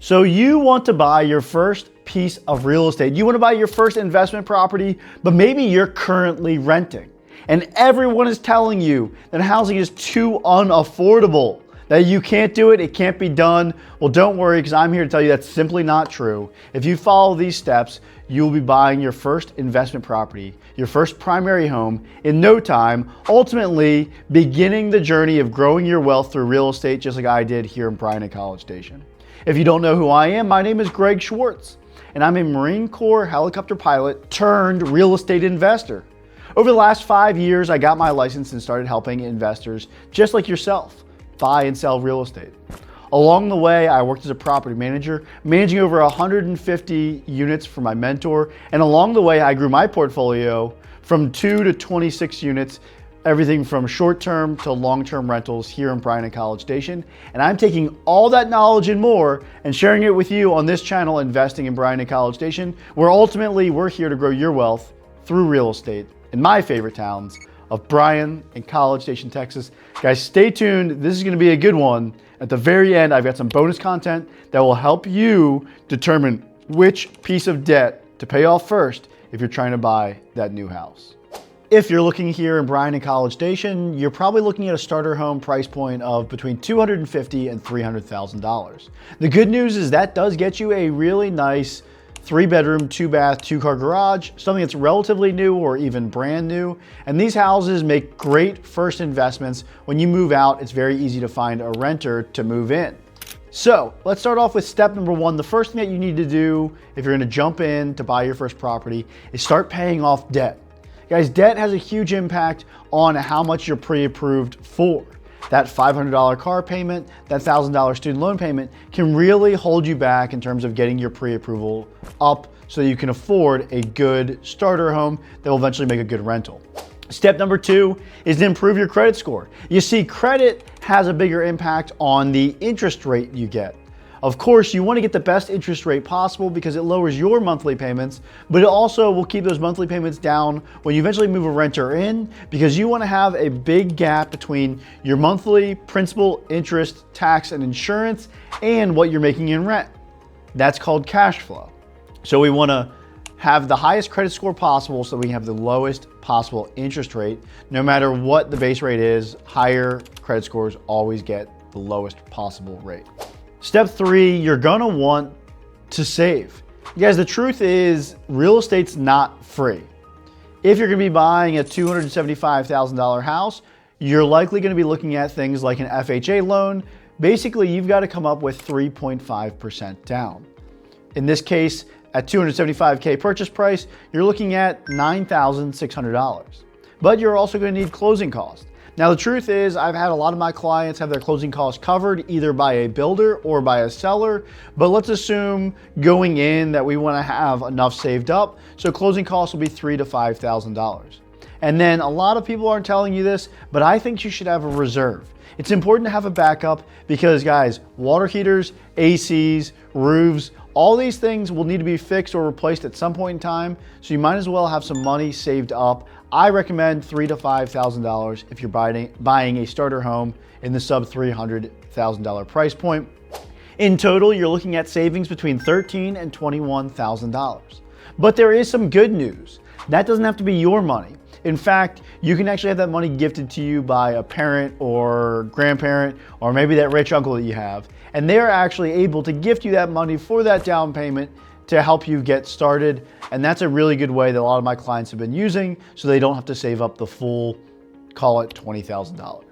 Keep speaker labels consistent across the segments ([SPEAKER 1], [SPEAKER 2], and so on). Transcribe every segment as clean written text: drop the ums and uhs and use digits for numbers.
[SPEAKER 1] So you want to buy your first piece of real estate. You want to buy your first investment property, but maybe you're currently renting. And everyone is telling you that housing is too unaffordable, that you can't do it, it can't be done. Well, don't worry, because I'm here to tell you that's simply not true. If you follow these steps, you'll be buying your first investment property, your first primary home in no time, ultimately beginning the journey of growing your wealth through real estate, just like I did here in Bryan-College Station. If you don't know who I am, my name is Greg Schwartz, and I'm a Marine Corps helicopter pilot turned real estate investor. Over the last 5 years, I got my license and started helping investors just like yourself buy and sell real estate. Along the way, I worked as a property manager, managing over 150 units for my mentor. And along the way, I grew my portfolio from 2 to 26 units, everything from short-term to long-term rentals here in Bryan-College Station. And I'm taking all that knowledge and more and sharing it with you on this channel, Investing in Bryan-College Station, where ultimately we're here to grow your wealth through real estate in my favorite towns of Bryan and College Station, Texas. Guys, stay tuned. This is going to be a good one. At the very end, I've got some bonus content that will help you determine which piece of debt to pay off first if you're trying to buy that new house. If you're looking here in Bryan and College Station, you're probably looking at a starter home price point of between $250,000 and $300,000. The good news is that does get you a really nice 3-bedroom, 2-bath, 2-car garage, something that's relatively new or even brand new. And these houses make great first investments. When you move out, it's very easy to find a renter to move in. So let's start off with step number 1. The first thing that you need to do if you're gonna jump in to buy your first property is start paying off debt. Guys, debt has a huge impact on how much you're pre-approved for. That $500 car payment, that $1,000 student loan payment can really hold you back in terms of getting your pre-approval up so that you can afford a good starter home that will eventually make a good rental. Step number 2 is to improve your credit score. You see, credit has a bigger impact on the interest rate you get. Of course, you want to get the best interest rate possible because it lowers your monthly payments, but it also will keep those monthly payments down when you eventually move a renter in, because you want to have a big gap between your monthly principal, interest, tax, and insurance and what you're making in rent. That's called cash flow. So we want to have the highest credit score possible so we have the lowest possible interest rate. No matter what the base rate is, higher credit scores always get the lowest possible rate. Step 3, you're gonna want to save. You guys, the truth is real estate's not free. If you're gonna be buying a $275,000 house, you're likely gonna be looking at things like an FHA loan. Basically, you've got to come up with 3.5% down. In this case, at $275K purchase price, you're looking at $9,600. But you're also gonna need closing costs. Now, the truth is I've had a lot of my clients have their closing costs covered either by a builder or by a seller, but let's assume going in that we want to have enough saved up. So closing costs will be $3,000 to $5,000. And then a lot of people aren't telling you this, but I think you should have a reserve. It's important to have a backup because, guys, water heaters, ACs, roofs, all these things will need to be fixed or replaced at some point in time, so you might as well have some money saved up. I recommend $3,000 to $5,000 if you're buying a starter home in the sub $300,000 price point. In total, you're looking at savings between $13,000 and $21,000. But there is some good news. That doesn't have to be your money. In fact, you can actually have that money gifted to you by a parent or grandparent, or maybe that rich uncle that you have, and they're actually able to gift you that money for that down payment to help you get started. And that's a really good way that a lot of my clients have been using, so they don't have to save up the full, call it $20,000.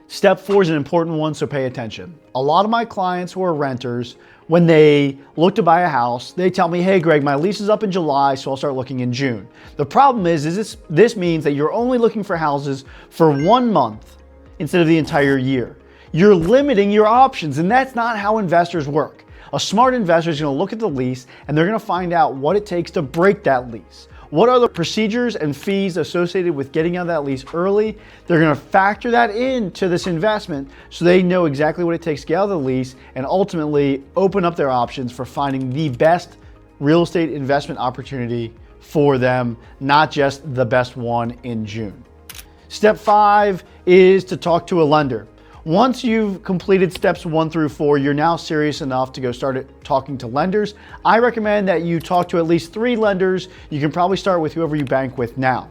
[SPEAKER 1] Step 4 is an important one, so pay attention. A lot of my clients who are renters, when they look to buy a house, they tell me, hey Greg, my lease is up in July, so I'll start looking in June. The problem is this means that you're only looking for houses for 1 month instead of the entire year. You're limiting your options, and that's not how investors work. A smart investor is going to look at the lease and they're going to find out what it takes to break that lease. What are the procedures and fees associated with getting out of that lease early? They're going to factor that into this investment so they know exactly what it takes to get out of the lease and ultimately open up their options for finding the best real estate investment opportunity for them, not just the best one in June. Step 5 is to talk to a lender. Once you've completed steps 1 through 4, you're now serious enough to go start talking to lenders. I recommend that you talk to at least 3 lenders. You can probably start with whoever you bank with now.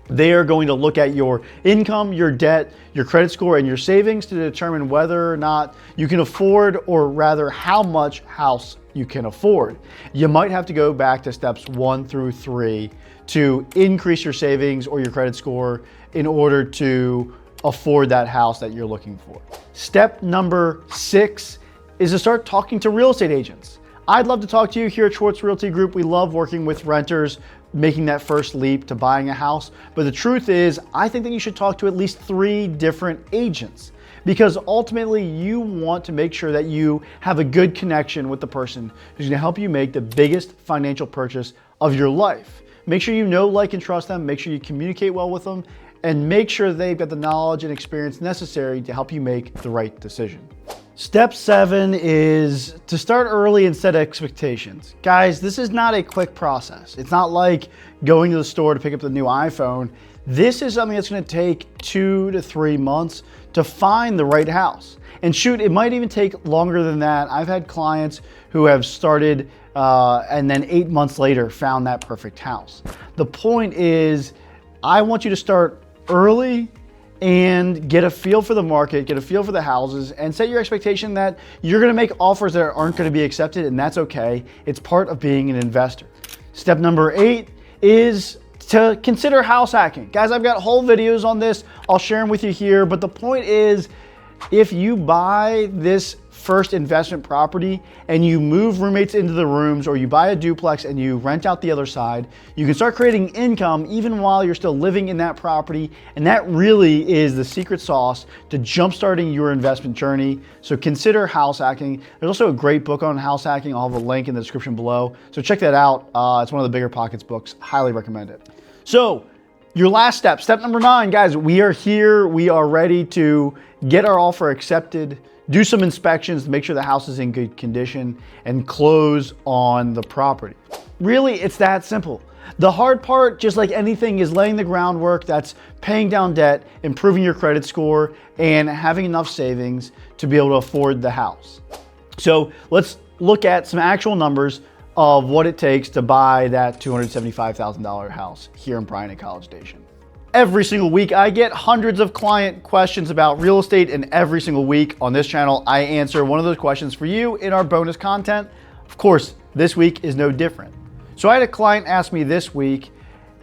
[SPEAKER 1] They are going to look at your income, your debt, your credit score, and your savings to determine whether or not you can afford, or rather how much house you can afford. You might have to go back to steps 1 through 3 to increase your savings or your credit score in order to afford that house that you're looking for. Step number 6 is to start talking to real estate agents. I'd love to talk to you here at Schwartz Realty Group. We love working with renters, making that first leap to buying a house. But the truth is, I think that you should talk to at least 3 different agents, because ultimately you want to make sure that you have a good connection with the person who's gonna help you make the biggest financial purchase of your life. Make sure you know, like, and trust them. Make sure you communicate well with them, and make sure they've got the knowledge and experience necessary to help you make the right decision. Step 7 is to start early and set expectations. Guys, this is not a quick process. It's not like going to the store to pick up the new iPhone. This is something that's gonna take 2 to 3 months to find the right house. And shoot, it might even take longer than that. I've had clients who have started and then 8 months later found that perfect house. The point is, I want you to start early and get a feel for the market, get a feel for the houses, and set your expectation that you're gonna make offers that aren't gonna be accepted, and that's okay. It's part of being an investor. Step number 8 is to consider house hacking. Guys, I've got whole videos on this. I'll share them with you here, but the point is, if you buy this first investment property and you move roommates into the rooms, or you buy a duplex and you rent out the other side, you can start creating income even while you're still living in that property. And that really is the secret sauce to jumpstarting your investment journey. So consider house hacking. There's also a great book on house hacking. I'll have a link in the description below. So check that out. It's one of the Bigger Pockets books. Highly recommend it. So your last step, step number 9, guys, we are here. We are ready to get our offer accepted, do some inspections to make sure the house is in good condition, and close on the property. Really, it's that simple. The hard part, just like anything, is laying the groundwork. That's paying down debt, improving your credit score, and having enough savings to be able to afford the house. So let's look at some actual numbers of what it takes to buy that $275,000 house here in Bryan-College Station. Every single week, I get hundreds of client questions about real estate, and every single week on this channel, I answer one of those questions for you in our bonus content. Of course, this week is no different. So I had a client ask me this week,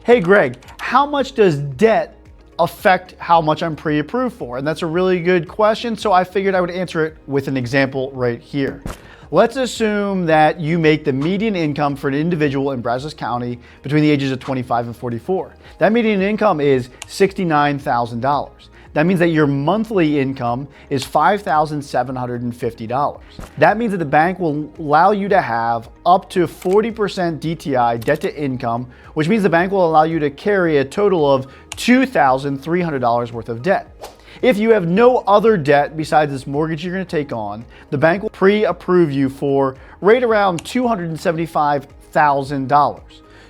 [SPEAKER 1] hey Greg, how much does debt affect how much I'm pre-approved for? And that's a really good question, so I figured I would answer it with an example right here. Let's assume that you make the median income for an individual in Brazos County between the ages of 25 and 44. That median income is $69,000. That means that your monthly income is $5,750. That means that the bank will allow you to have up to 40% DTI, debt to income, which means the bank will allow you to carry a total of $2,300 worth of debt. If you have no other debt besides this mortgage you're going to take on, the bank will pre-approve you for right around $275,000.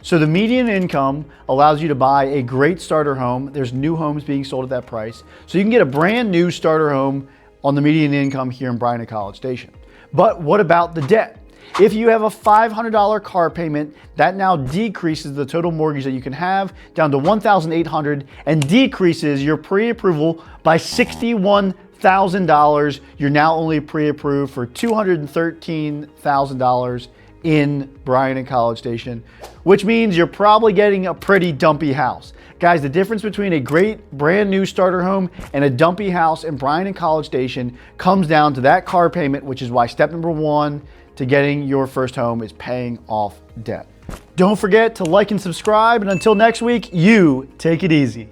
[SPEAKER 1] So the median income allows you to buy a great starter home. There's new homes being sold at that price. So you can get a brand new starter home on the median income here in Bryan-College Station. But what about the debt? If you have a $500 car payment, that now decreases the total mortgage that you can have down to $1,800 and decreases your pre-approval by $61,000. You're now only pre-approved for $213,000 in Bryan-College Station, which means you're probably getting a pretty dumpy house. Guys, the difference between a great brand new starter home and a dumpy house in Bryan-College Station comes down to that car payment, which is why step number 1 to getting your first home is paying off debt. Don't forget to like and subscribe, and until next week, you take it easy.